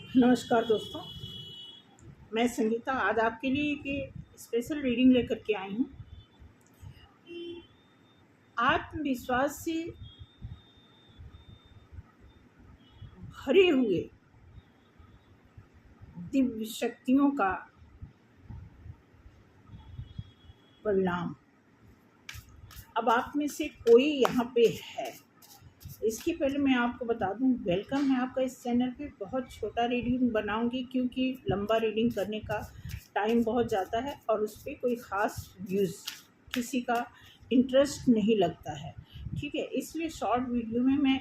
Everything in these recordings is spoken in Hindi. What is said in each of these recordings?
नमस्कार दोस्तों, मैं संगीता आज आपके लिए एक स्पेशल रीडिंग लेकर के आई हूँ। आत्मविश्वास से भरे हुए दिव्य शक्तियों का परिणाम। अब आप में से कोई यहाँ पे है। इसके पहले मैं आपको बता दूं, वेलकम है आपका इस चैनल पे। बहुत छोटा रीडिंग बनाऊंगी क्योंकि लंबा रीडिंग करने का टाइम बहुत ज़्यादा है और उस पर कोई ख़ास व्यूज़ किसी का इंटरेस्ट नहीं लगता है, ठीक है। इसलिए शॉर्ट वीडियो में मैं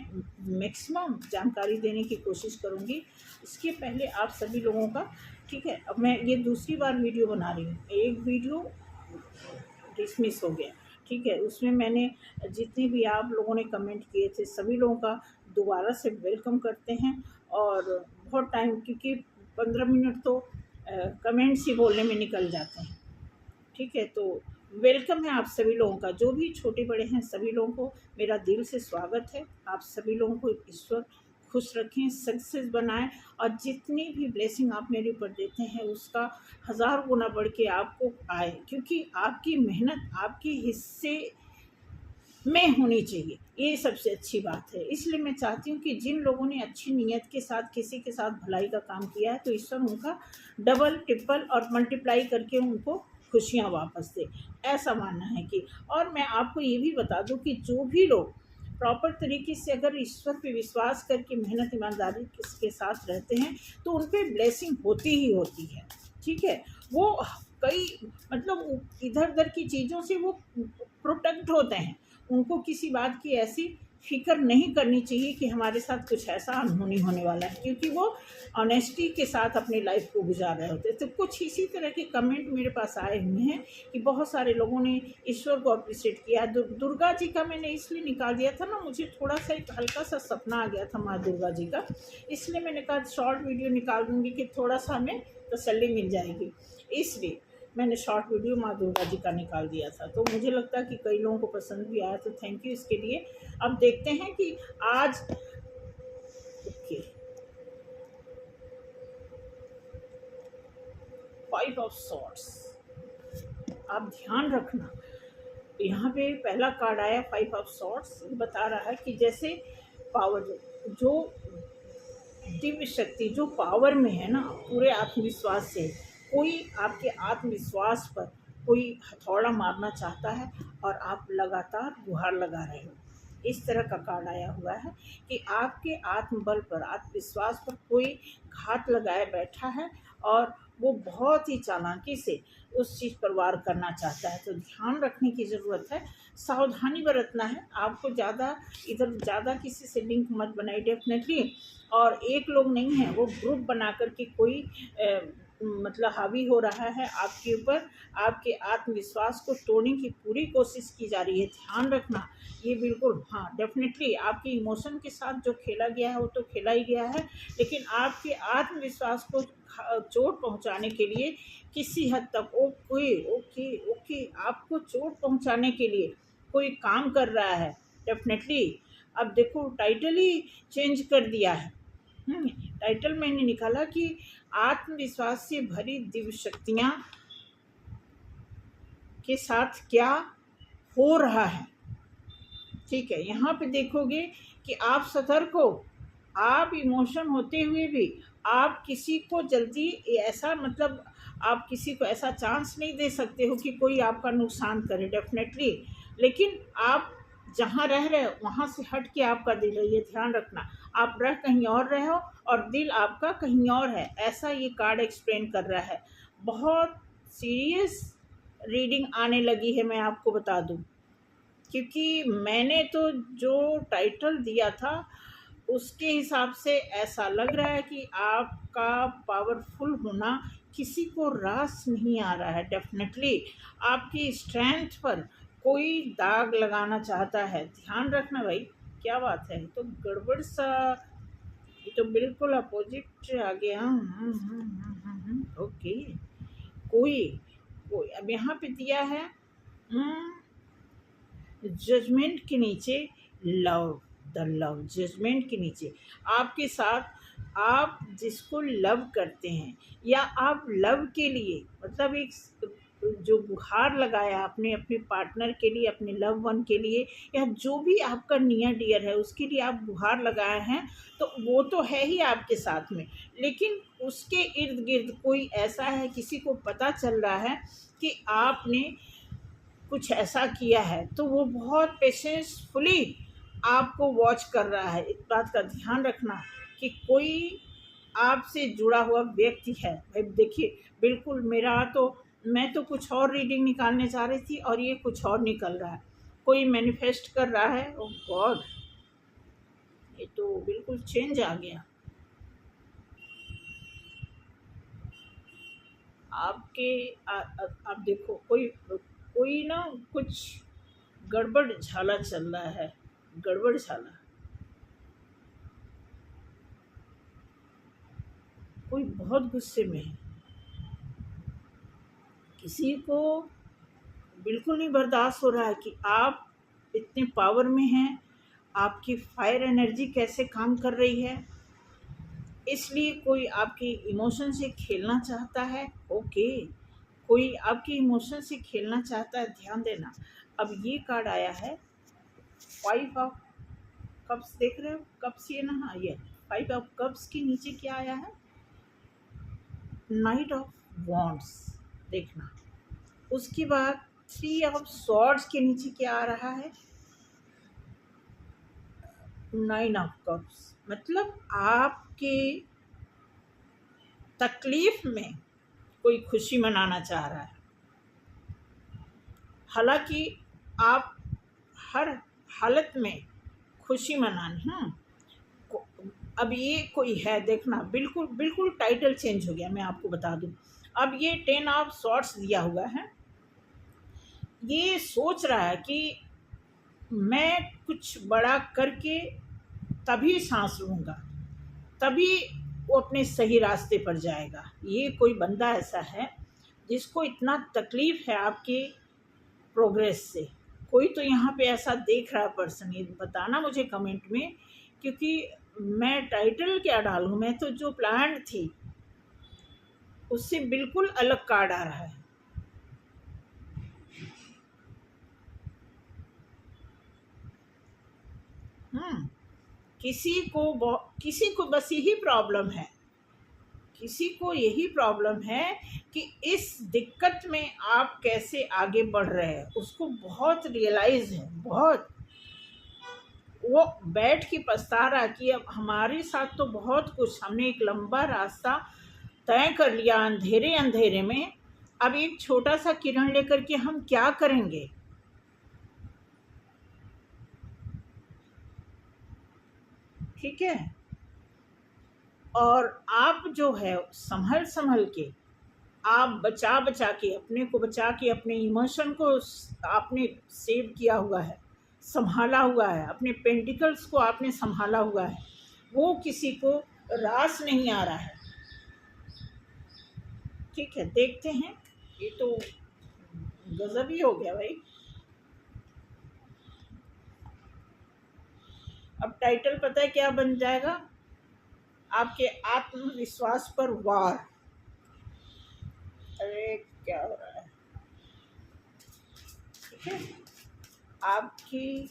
मैक्सिमम जानकारी देने की कोशिश करूँगी। इसके पहले आप सभी लोगों का, ठीक है, अब मैं ये दूसरी बार वीडियो बना रही हूँ। एक वीडियो डिसमिस हो गया, ठीक है। उसमें मैंने जितने भी आप लोगों ने कमेंट किए थे सभी लोगों का दोबारा से वेलकम करते हैं। और बहुत टाइम, क्योंकि 15 मिनट तो कमेंट्स ही बोलने में निकल जाते हैं, ठीक है। तो वेलकम है आप सभी लोगों का, जो भी छोटे बड़े हैं सभी लोगों को मेरा दिल से स्वागत है। आप सभी लोगों को ईश्वर खुश रखें, सक्सेस बनाएं और जितनी भी ब्लेसिंग आप मेरे ऊपर देते हैं उसका 1000 गुना बढ़ के आपको आए, क्योंकि आपकी मेहनत आपके हिस्से में होनी चाहिए, ये सबसे अच्छी बात है। इसलिए मैं चाहती हूँ कि जिन लोगों ने अच्छी नीयत के साथ किसी के साथ भलाई का काम किया है तो ईश्वर उनका डबल ट्रिपल और मल्टीप्लाई करके उनको खुशियाँ वापस दे, ऐसा मानना है कि। और मैं आपको ये भी बता दूं कि जो भी लोग प्रॉपर तरीके से अगर ईश्वर पे विश्वास करके मेहनत ईमानदारी के साथ रहते हैं तो उन पर ब्लेसिंग होती ही होती है, ठीक है। वो कई मतलब इधर उधर की चीज़ों से वो प्रोटेक्ट होते हैं। उनको किसी बात की ऐसी फ़िक्र नहीं करनी चाहिए कि हमारे साथ कुछ ऐसा अनहोनी होने वाला है, क्योंकि वो ऑनेस्टी के साथ अपनी लाइफ को गुजार रहे होते हैं। तो कुछ इसी तरह के कमेंट मेरे पास आए हुए हैं कि बहुत सारे लोगों ने ईश्वर को अप्रिशिएट किया। दुर्गा जी का मैंने इसलिए निकाल दिया था ना, मुझे थोड़ा सा एक हल्का सा सपना आ गया था माँ दुर्गा जी का, इसलिए मैंने कहा शॉर्ट वीडियो निकाल दूँगी कि थोड़ा सा हमें तसल्ली मिल जाएगी। इसलिए मैंने शॉर्ट वीडियो माँ दुर्गा जी का निकाल दिया था। तो मुझे लगता है कि कई लोगों को पसंद भी आया, तो थैंक यू इसके लिए। अब देखते हैं कि आज ओके 5 ऑफ सॉर्ड्स। आप ध्यान रखना, यहाँ पे पहला कार्ड आया 5 ऑफ सॉर्ड्स, बता रहा है कि जैसे पावर, जो दिव्य शक्ति जो पावर में है ना, पूरे आत्मविश्वास से कोई आपके आत्मविश्वास पर कोई हथौड़ा मारना चाहता है और आप लगातार गुहार लगा रहे हो, इस तरह का कार्ड आया हुआ है कि आपके आत्मबल पर, आत्मविश्वास पर कोई घात लगाए बैठा है और वो बहुत ही चालाकी से उस चीज़ पर वार करना चाहता है। तो ध्यान रखने की ज़रूरत है, सावधानी बरतना है आपको। ज़्यादा किसी से लिंक मत बनाइए डेफिनेटली। और एक लोग नहीं है, वो ग्रुप बना कर के कोई मतलब हावी हो रहा है आपके ऊपर, आपके आत्मविश्वास को तोड़ने की पूरी कोशिश की जा रही है। ध्यान रखना ये बिल्कुल, हाँ डेफिनेटली आपके इमोशन के साथ जो खेला गया है वो तो खेला ही गया है, लेकिन आपके आत्मविश्वास को चोट पहुंचाने के लिए किसी हद तक ओके ओके ओके आपको चोट पहुंचाने के लिए कोई काम कर रहा है डेफिनेटली। अब देखो टाइटल ही चेंज कर दिया है। टाइटल मैंने निकाला कि आत्मविश्वास से भरी दिव्य शक्तियाँ के साथ क्या हो रहा है, ठीक है। यहाँ पे देखोगे कि आप सतर्क हो, आप इमोशन होते हुए भी आप किसी को जल्दी ऐसा मतलब आप किसी को ऐसा चांस नहीं दे सकते हो कि कोई आपका नुकसान करे डेफिनेटली। लेकिन आप जहाँ रह रहे हो वहाँ से हट के आपका दिल है, ये ध्यान रखना। आप रह कहीं और रहे हो और दिल आपका कहीं और है, ऐसा ये कार्ड एक्सप्लेन कर रहा है। बहुत सीरियस रीडिंग आने लगी है, मैं आपको बता दूं, क्योंकि मैंने तो जो टाइटल दिया था उसके हिसाब से ऐसा लग रहा है कि आपका पावरफुल होना किसी को रास नहीं आ रहा है डेफिनेटली। आपकी स्ट्रेंथ पर कोई दाग लगाना चाहता है, ध्यान रखना भाई। क्या बात है, तो गड़बड़ सा, ये तो बिल्कुल अपोजिट आ गया। ओके, कोई कोई अब यहाँ पे दिया है जजमेंट के नीचे लव, द लव, जजमेंट के नीचे आपके साथ आप जिसको लव करते हैं या आप लव के लिए मतलब एक जो गुहार लगाया आपने अपने पार्टनर के लिए, अपने लव वन के लिए, या जो भी आपका नियर डियर है उसके लिए आप गुहार लगाए हैं, तो वो तो है ही आपके साथ में, लेकिन उसके इर्द गिर्द कोई ऐसा है, किसी को पता चल रहा है कि आपने कुछ ऐसा किया है, तो वो बहुत पेशेंसफुली आपको वॉच कर रहा है। इस बात का ध्यान रखना कि कोई आपसे जुड़ा हुआ व्यक्ति है। भाई देखिए, बिल्कुल मैं तो कुछ और रीडिंग निकालने जा रही थी और ये कुछ और निकल रहा है। कोई मैनिफेस्ट कर रहा है, ओह गॉड, ये तो बिल्कुल चेंज आ गया। आपके आप देखो, कोई कोई ना कुछ गड़बड़ झाला चल रहा है, गड़बड़ झाला। कोई बहुत गुस्से में है, किसी को बिल्कुल नहीं बर्दाश्त हो रहा है कि आप इतने पावर में हैं, आपकी फायर एनर्जी कैसे काम कर रही है, इसलिए कोई आपके इमोशन से खेलना चाहता है। ओके, कोई आपके इमोशन से खेलना चाहता है, ध्यान देना। अब ये कार्ड आया है 5 ऑफ कप्स, देख रहे हो कप्स, ये ना, हाँ ये 5 ऑफ कप्स के नीचे क्या आया है, नाइट ऑफ वॉन्ड्स, देखना। उसके बाद 3 ऑफ सॉर्ड्स के नीचे क्या आ रहा है, 9 ऑफ कप्स। मतलब आपके तकलीफ में कोई खुशी मनाना चाह रहा है, हालांकि आप हर हालत में खुशी मनानी। अब ये कोई है, देखना, बिल्कुल बिल्कुल टाइटल चेंज हो गया, मैं आपको बता दूं। अब ये 10 ऑफ सॉर्ड्स दिया हुआ है, ये सोच रहा है कि मैं कुछ बड़ा करके तभी सांस लूँगा, तभी वो अपने सही रास्ते पर जाएगा। ये कोई बंदा ऐसा है जिसको इतना तकलीफ़ है आपके प्रोग्रेस से। कोई तो यहाँ पे ऐसा देख रहा है पर्सन, ये बताना मुझे कमेंट में, क्योंकि मैं टाइटल क्या डालूँ, मैं तो जो प्लान थी उससे बिल्कुल अलग कार्ड आ रहा है। किसी को बस यही प्रॉब्लम है, किसी को यही प्रॉब्लम है कि इस दिक्कत में आप कैसे आगे बढ़ रहे हैं, उसको बहुत रियलाइज है, बहुत। वो बैठ के पछता रहा कि अब हमारे साथ तो बहुत कुछ, हमने एक लंबा रास्ता तय कर लिया अंधेरे अंधेरे में, अब एक छोटा सा किरण लेकर के हम क्या करेंगे। ठीक है, और आप जो है संभल संभल के, आप बचा बचा के, अपने को बचा के, अपने इमोशन को आपने सेव किया हुआ है, संभाला हुआ है, अपने पेंटिकल्स को आपने संभाला हुआ है, वो किसी को रास नहीं आ रहा है। ठीक है, देखते हैं, ये तो गजब ही हो गया भाई। अब टाइटल पता है क्या बन जाएगा, आपके आत्मविश्वास पर वार। अरे क्या हो रहा है, ठीक है, आपकी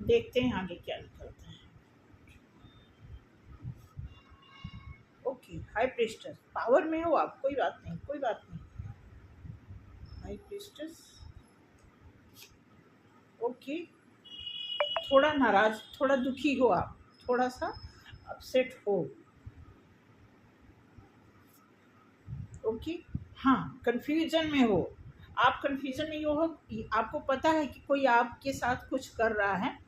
देखते हैं आगे क्या निकलता है। ओके, हाई प्रिस्टेस, पावर में हो आप, कोई बात नहीं, कोई बात नहीं। हाई प्रिस्टेस, ओके, थोड़ा नाराज, थोड़ा दुखी हो आप, थोड़ा सा अपसेट हो। ओके, हाँ, कंफ्यूजन में हो आप, कंफ्यूजन में हो, आपको पता है कि कोई आपके साथ कुछ कर रहा है,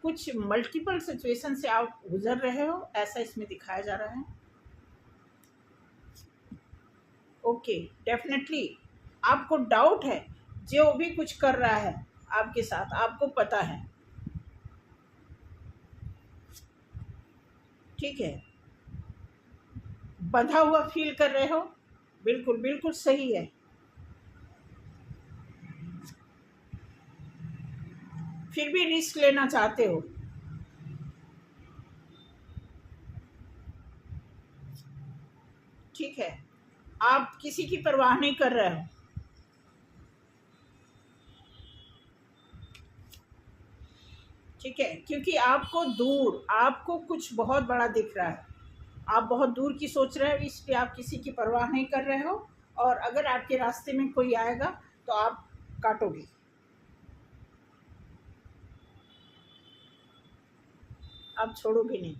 कुछ मल्टीपल सिचुएशन से आप गुजर रहे हो, ऐसा इसमें दिखाया जा रहा है। ओके, डेफिनेटली आपको डाउट है, जो भी कुछ कर रहा है आपके साथ, आपको पता है। ठीक है, बंधा हुआ फील कर रहे हो, बिल्कुल बिल्कुल सही है। फिर भी रिस्क लेना चाहते हो, ठीक है। आप किसी की परवाह नहीं कर रहे हो, ठीक है, क्योंकि आपको दूर, आपको कुछ बहुत बड़ा दिख रहा है, आप बहुत दूर की सोच रहे हो, इसलिए आप किसी की परवाह नहीं कर रहे हो। और अगर आपके रास्ते में कोई आएगा तो आप काटोगे, आप छोड़ोगे नहीं।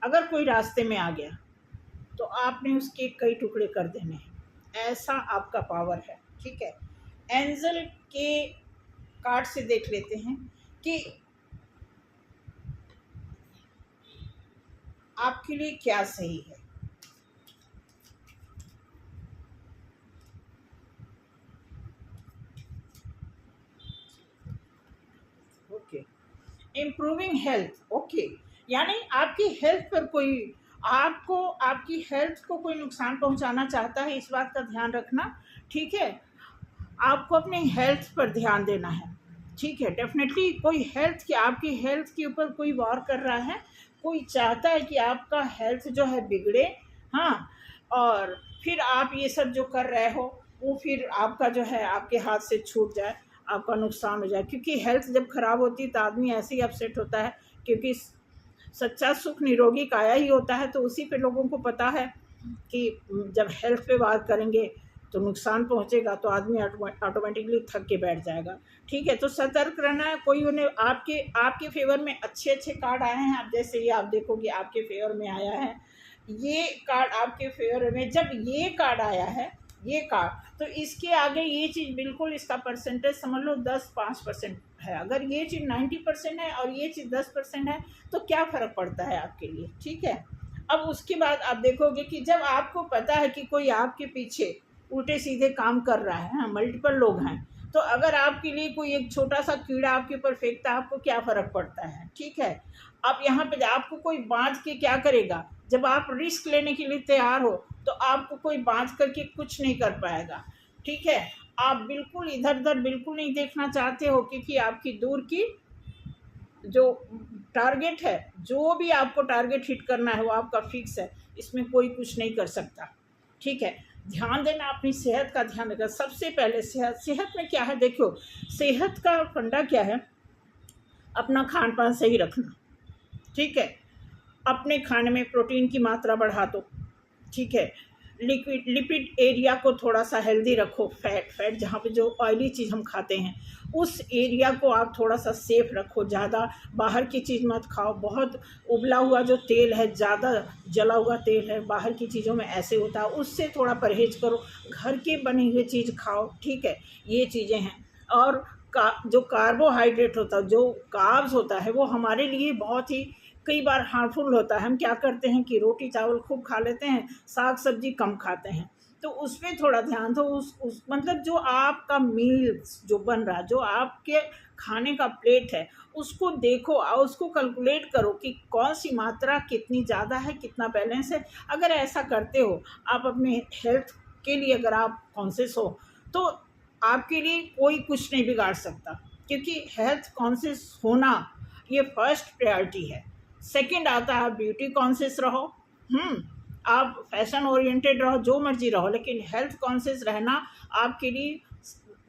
अगर कोई रास्ते में आ गया तो आपने उसके कई टुकड़े कर देने हैं, ऐसा आपका पावर है, ठीक है। एंजल के कार्ड से देख लेते हैं कि आपके लिए क्या सही है। ओके, इम्प्रूविंग हेल्थ, ओके, यानी आपकी हेल्थ पर कोई, आपको आपकी हेल्थ को कोई नुकसान पहुंचाना चाहता है, इस बात का ध्यान रखना, ठीक है। आपको अपनी हेल्थ पर ध्यान देना है, ठीक है। डेफिनेटली कोई हेल्थ की, आपकी हेल्थ के ऊपर कोई वार कर रहा है, कोई चाहता है कि आपका हेल्थ जो है बिगड़े, हाँ। और फिर आप ये सब जो कर रहे हो वो फिर आपका जो है आपके हाथ से छूट जाए, आपका नुकसान हो जाए, क्योंकि हेल्थ जब खराब होती है तो आदमी ऐसे ही अपसेट होता है, क्योंकि सच्चा सुख निरोगी काया ही होता है। तो उसी पे लोगों को पता है कि जब हेल्थ पे वार करेंगे तो नुकसान पहुंचेगा, तो आदमी ऑटोमेटिकली थक के बैठ जाएगा, ठीक है। तो सतर्क रहना है। कोई उन्हें आपके आपके फेवर में अच्छे अच्छे कार्ड आए हैं, आप जैसे ये आप देखोगे आपके फेवर में आया है, ये कार्ड आपके फेवर में, जब ये कार्ड आया है, ये कार्ड, तो इसके आगे ये चीज़ बिल्कुल, इसका परसेंटेज समझ लो 10-5% है। अगर ये चीज़ 90% है और ये चीज़ 10% है तो क्या फ़र्क पड़ता है आपके लिए, ठीक है। अब उसके बाद आप देखोगे कि जब आपको पता है कि कोई आपके पीछे उल्टे सीधे काम कर रहा है, हाँ, मल्टीपल लोग हैं, तो अगर आपके लिए कोई एक छोटा सा कीड़ा आपके ऊपर फेंकता है, आपको क्या फ़र्क पड़ता है, ठीक है। अब यहाँ पे आपको कोई बांध के क्या करेगा, जब आप रिस्क लेने के लिए तैयार हो तो आपको कोई बांध करके कुछ नहीं कर पाएगा, ठीक है। आप बिल्कुल इधर उधर बिल्कुल नहीं देखना चाहते हो, क्योंकि आपकी दूर की जो टारगेट है, जो भी आपको टारगेट हिट करना है वो आपका फिक्स है, इसमें कोई कुछ नहीं कर सकता, ठीक है। ध्यान देना, अपनी सेहत का ध्यान रखना सबसे पहले। सेहत, सेहत में क्या है, देखो सेहत का फंडा क्या है, अपना खान पान सही रखना, ठीक है। अपने खाने में प्रोटीन की मात्रा बढ़ा दो, ठीक है। लिक्विड लिपिड एरिया को थोड़ा सा हेल्दी रखो, फैट जहाँ पे जो ऑयली चीज़ हम खाते हैं उस एरिया को आप थोड़ा सा सेफ रखो, ज़्यादा बाहर की चीज़ मत खाओ। बहुत उबला हुआ जो तेल है, ज़्यादा जला हुआ तेल है, बाहर की चीज़ों में ऐसे होता है, उससे थोड़ा परहेज करो, घर के बनी हुई चीज़ खाओ, ठीक है। ये चीज़ें हैं। और जो कार्बोहाइड्रेट होता है, जो कार्ब्स होता है, वो हमारे लिए बहुत ही कई बार हार्मफुल होता है। हम क्या करते हैं कि रोटी चावल खूब खा लेते हैं, साग सब्जी कम खाते हैं, तो उसमें थोड़ा ध्यान दो। उस मतलब जो आपका मील्स जो बन रहा है, जो आपके खाने का प्लेट है, उसको देखो और उसको कैलकुलेट करो कि कौन सी मात्रा कितनी ज़्यादा है, कितना बैलेंस है। अगर ऐसा करते हो, आप अपने हेल्थ के लिए अगर आप कॉन्शियस हो, तो आपके लिए कोई कुछ नहीं बिगाड़ सकता, क्योंकि हेल्थ कॉन्शियस होना ये फर्स्ट प्रायोरिटी है। सेकंड आता है आप ब्यूटी कॉन्शियस रहो, आप फैशन ओरिएंटेड रहो, जो मर्जी रहो, लेकिन हेल्थ कॉन्शियस रहना आपके लिए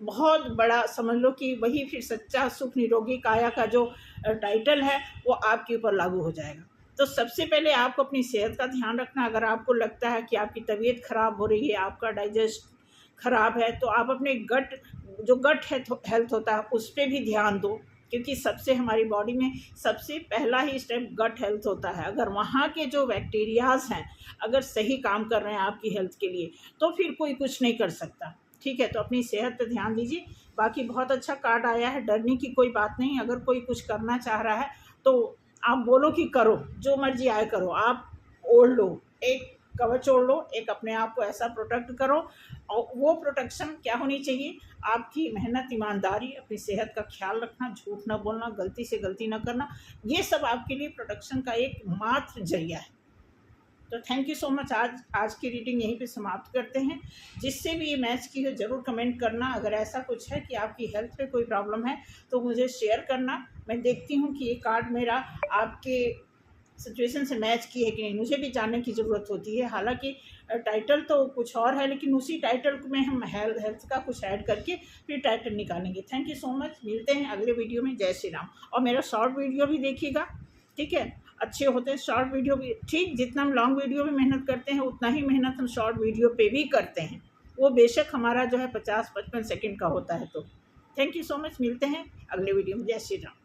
बहुत बड़ा, समझ लो कि वही फिर सच्चा सुख निरोगी काया का जो टाइटल है वो आपके ऊपर लागू हो जाएगा। तो सबसे पहले आपको अपनी सेहत का ध्यान रखना। अगर आपको लगता है कि आपकी तबीयत खराब हो रही है, आपका डाइजेस्ट खराब है, तो आप अपने गट, जो गट हेल्थ होता है उस पर भी ध्यान दो, क्योंकि सबसे हमारी बॉडी में सबसे पहला ही स्टेप गट हेल्थ होता है। अगर वहाँ के जो बैक्टीरियाज हैं अगर सही काम कर रहे हैं आपकी हेल्थ के लिए, तो फिर कोई कुछ नहीं कर सकता, ठीक है। तो अपनी सेहत पे ध्यान दीजिए। बाकी बहुत अच्छा कार्ड आया है, डरने की कोई बात नहीं। अगर कोई कुछ करना चाह रहा है तो आप बोलो कि करो, जो मर्जी आए करो, आप ओढ़ लो, एक कवच ओढ़ लो, एक अपने आप को ऐसा प्रोटेक्ट करो। और वो प्रोटेक्शन क्या होनी चाहिए, आपकी मेहनत, ईमानदारी, अपनी सेहत का ख्याल रखना, झूठ ना बोलना, गलती से गलती ना करना, ये सब आपके लिए प्रोटेक्शन का एक मात्र जरिया है। तो थैंक यू सो मच। आज की रीडिंग यहीं पे समाप्त करते हैं। जिससे भी ये मैच की हो ज़रूर कमेंट करना। अगर ऐसा कुछ है कि आपकी हेल्थ पे कोई प्रॉब्लम है तो मुझे शेयर करना। मैं देखती हूँ कि ये कार्ड मेरा आपके सिचुएशन से मैच की है कि नहीं, मुझे भी जानने की ज़रूरत होती है। हालांकि टाइटल तो कुछ और है, लेकिन उसी टाइटल में हम हेल्थ का कुछ ऐड करके फिर टाइटल निकालेंगे। Thank you so much. मिलते हैं अगले वीडियो में। जय श्री राम। और मेरा शॉर्ट वीडियो भी देखिएगा, ठीक है। अच्छे होते हैं शॉर्ट वीडियो भी, ठीक। जितना हम लॉन्ग वीडियो में मेहनत करते हैं उतना ही मेहनत हम शॉर्ट वीडियो पे भी करते हैं। वो बेशक हमारा जो है 50-55 सेकंड का होता है। तो थैंक यू सो मच। मिलते हैं अगले वीडियो में। जय श्री राम।